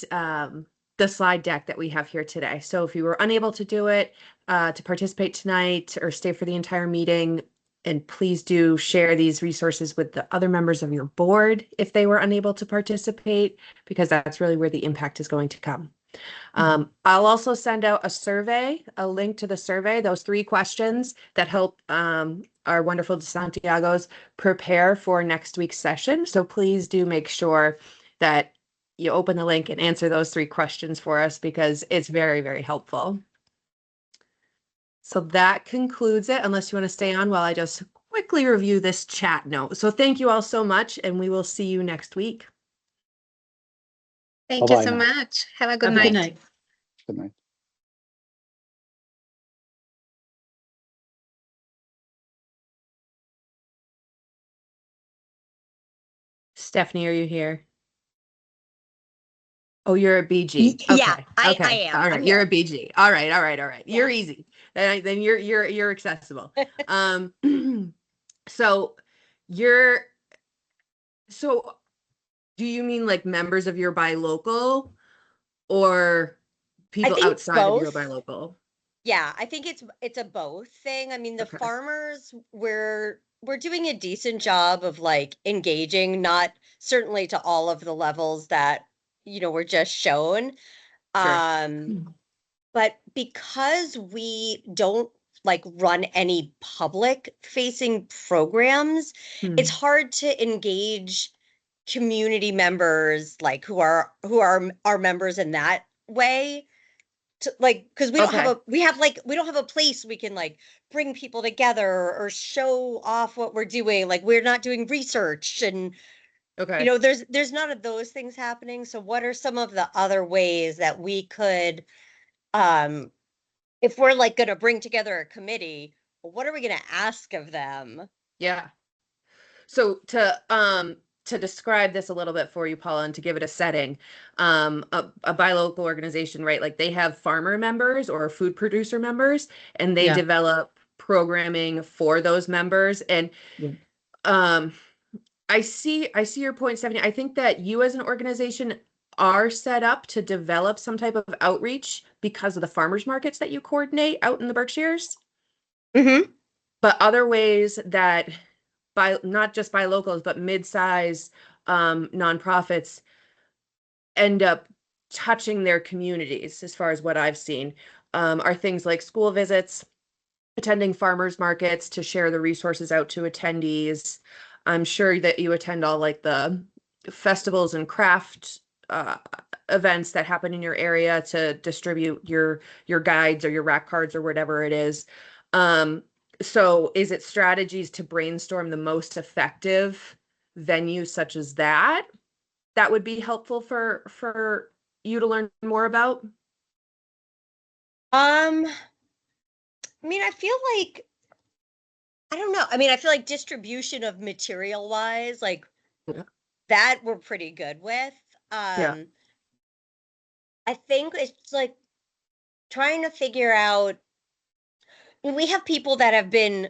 the slide deck that we have here today. So if you were unable to do it, to participate tonight or stay for the entire meeting, and please do share these resources with the other members of your board if they were unable to participate, because that's really where the impact is going to come. I'll also send out a survey, a link to the survey, those 3 questions that help our wonderful Santiago's prepare for next week's session. So please do make sure that you open the link and answer those 3 questions for us, because it's very, very helpful. So that concludes it, unless you want to stay on while I just quickly review this chat note. So thank you all so much, and we will see you next week. Thank you Bye-bye so now. much. Have a good Have a night. good night. Good night. Stephanie, are you here? Oh, you're a BG. Yeah, Okay. I Okay. am. All right. I'm You're here. a BG. All right. All right. All right. You're Yeah. easy. Then you're accessible. So you're so do you mean like members of your buy local or I people think outside of your both. buy local? Yeah, I think it's a both thing. I mean, the Okay. farmers, we're doing a decent job of like engaging, not certainly to all of the levels that, were just shown. Sure. But because we don't like run any public facing programs, it's hard to engage community members like who are our members in that way, to like, because we don't have Okay. we don't have a place we can like bring people together or show off what we're doing. Like, we're not doing research, and Okay. there's none of those things happening. So what are some of the other ways that we could, um if we're like going to bring together a committee, what are we going to ask of them? Yeah. So to describe this a little bit for you, Paula, and to give it a setting, a buy local organization, right? Like they have farmer members or food producer members, and they Yeah. develop programming for those members. And Yeah. um, I see your point, Stephanie. I think that you as an organization are set up to develop some type of outreach because of the farmers markets that you coordinate out in the Berkshires. Mm-hmm. But other ways that not just buy locals, but mid-size nonprofits end up touching their communities, as far as what I've seen, are things like school visits, attending farmers markets to share the resources out to attendees. I'm sure that you attend all like the festivals and craft events that happen in your area to distribute your guides or your rack cards or whatever it is. So is it strategies to brainstorm the most effective venues such as that would be helpful for you to learn more about? I mean, I feel like, I don't know. I mean, I feel like distribution of material wise, like Yeah. that we're pretty good with. Yeah. I think it's like trying to figure out, we have people that have been,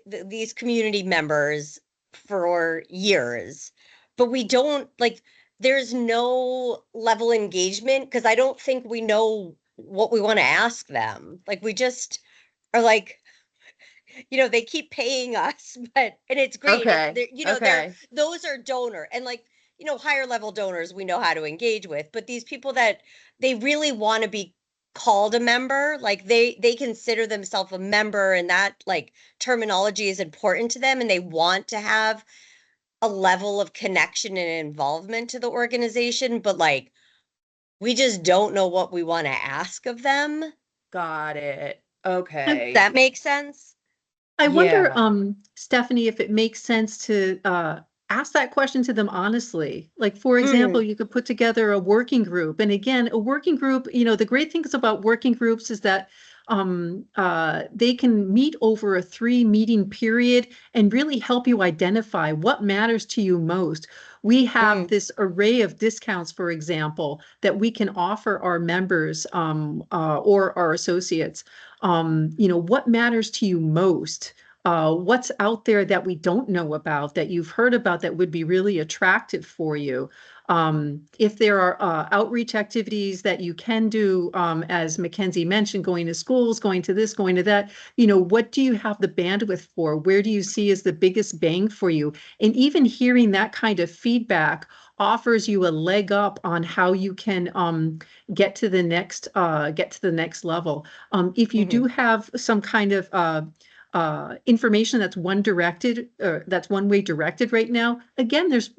these community members for years, but we don't like, there's no level engagement because I don't think we know what we want to ask them. Like, we just are like, they keep paying us, and it's great. Okay. They're Okay. those are donor, and like, higher level donors we know how to engage with, but these people that they really want to be called a member, like they consider themselves a member, and that like terminology is important to them, and they want to have a level of connection and involvement to the organization, but like, we just don't know what we want to ask of them. Does Got it. Okay. that make sense? I wonder, Yeah. Stephanie, if it makes sense to ask that question to them honestly. Like, for example, Mm. you could put together a working group. And again, a working group, the great things about working groups is that they can meet over a 3 meeting period and really help you identify what matters to you most. We have this array of discounts, for example, that we can offer our members or our associates. What matters to you most? What's out there that we don't know about, that you've heard about, that would be really attractive for you? If there are outreach activities that you can do, as Mackenzie mentioned, going to schools, going to this, going to that, what do you have the bandwidth for? Where do you see is the biggest bang for you? And even hearing that kind of feedback offers you a leg up on how you can get to the next level. If you do have some kind of information that's that's one way directed right now, again, there's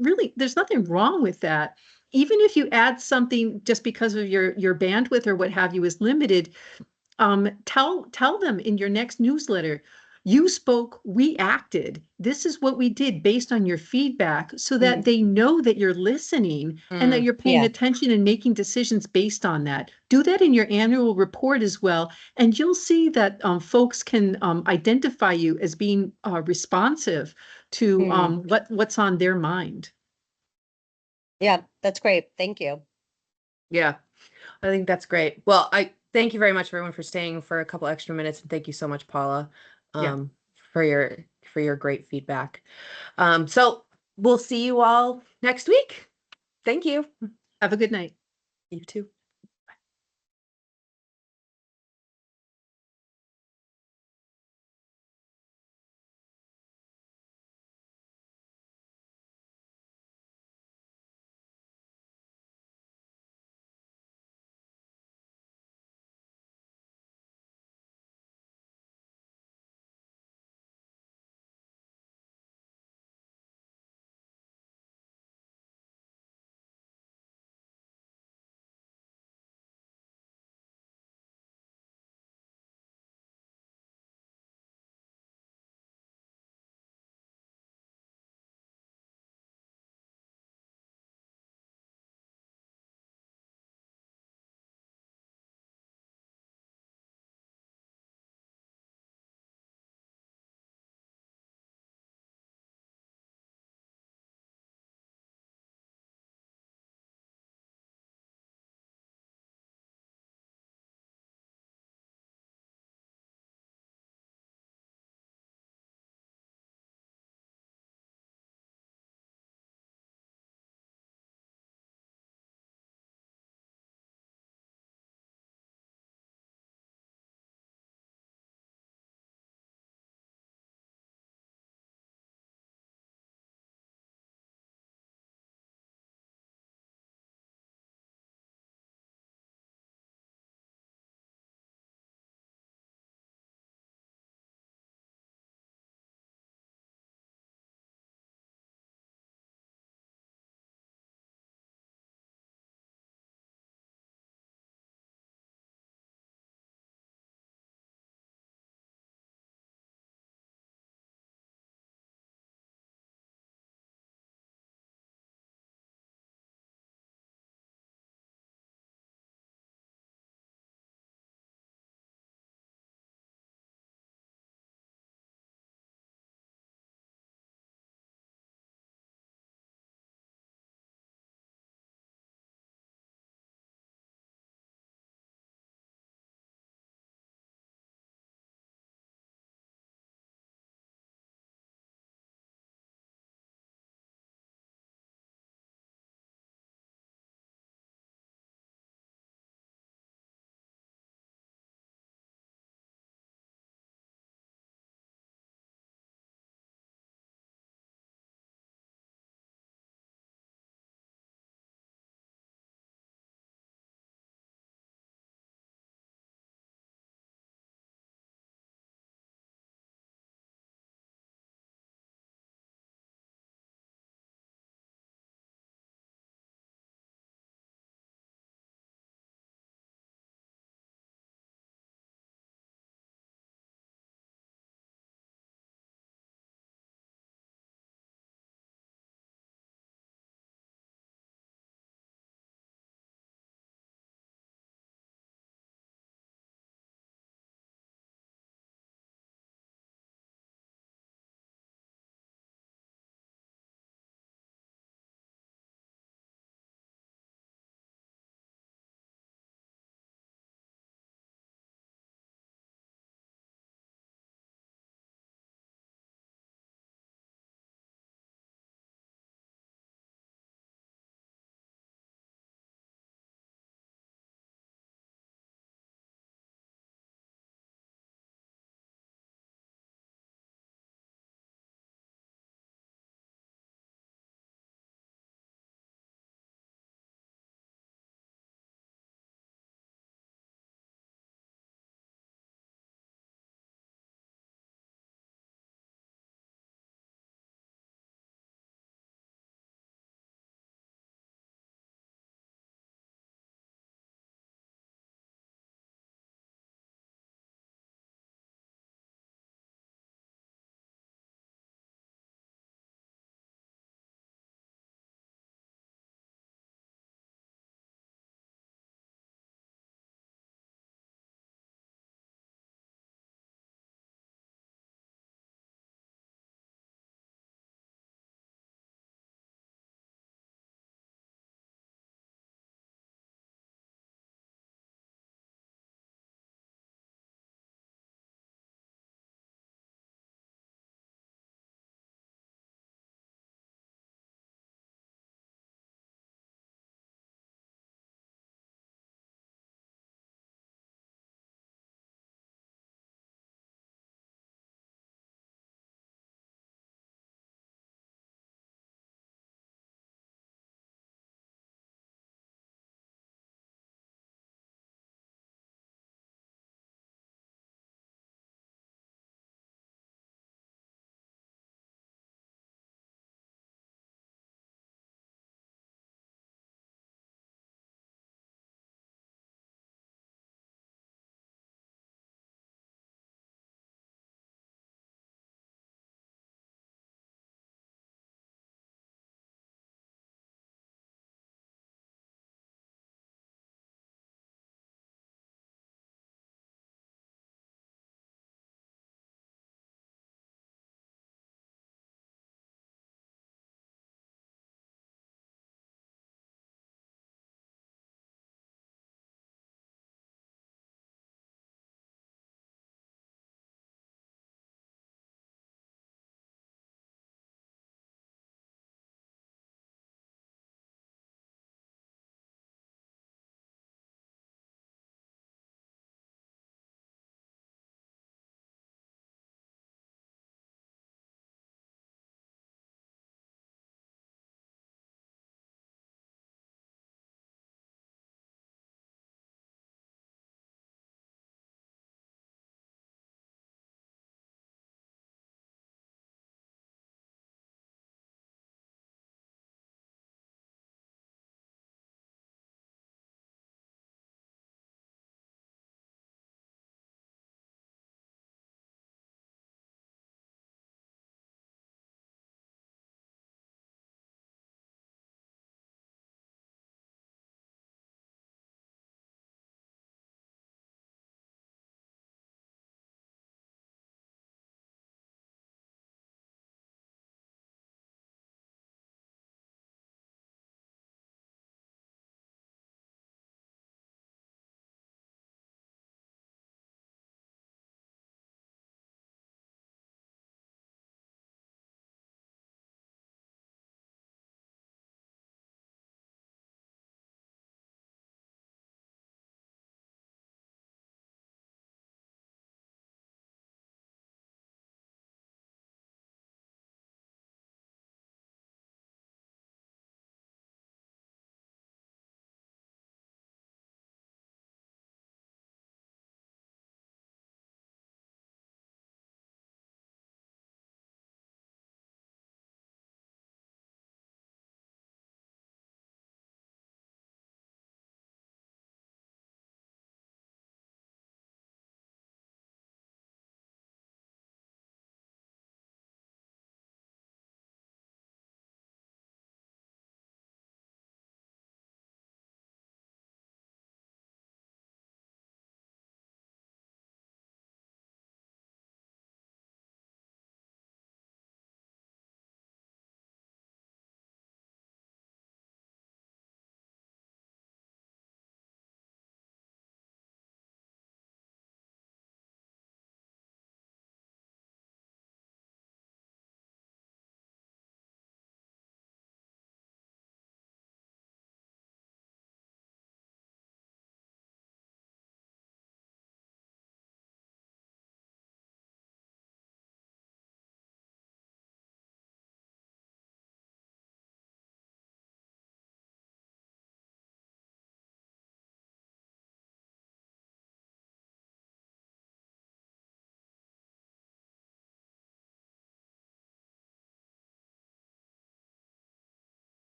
nothing wrong with that. Even if you add something just because of your bandwidth or what have you is limited, tell them in your next newsletter, you spoke, we acted. This is what we did based on your feedback, so that they know that you're listening and that you're paying attention and making decisions based on that. Do that in your annual report as well, and you'll see that folks can identify you as being responsive to what's on their mind. Yeah, that's great. Thank you. Yeah, I think that's great. Well, I thank you very much, everyone, for staying for a couple extra minutes, and thank you so much, Paula, for your great feedback. So we'll see you all next week. Thank you. Have a good night. You too.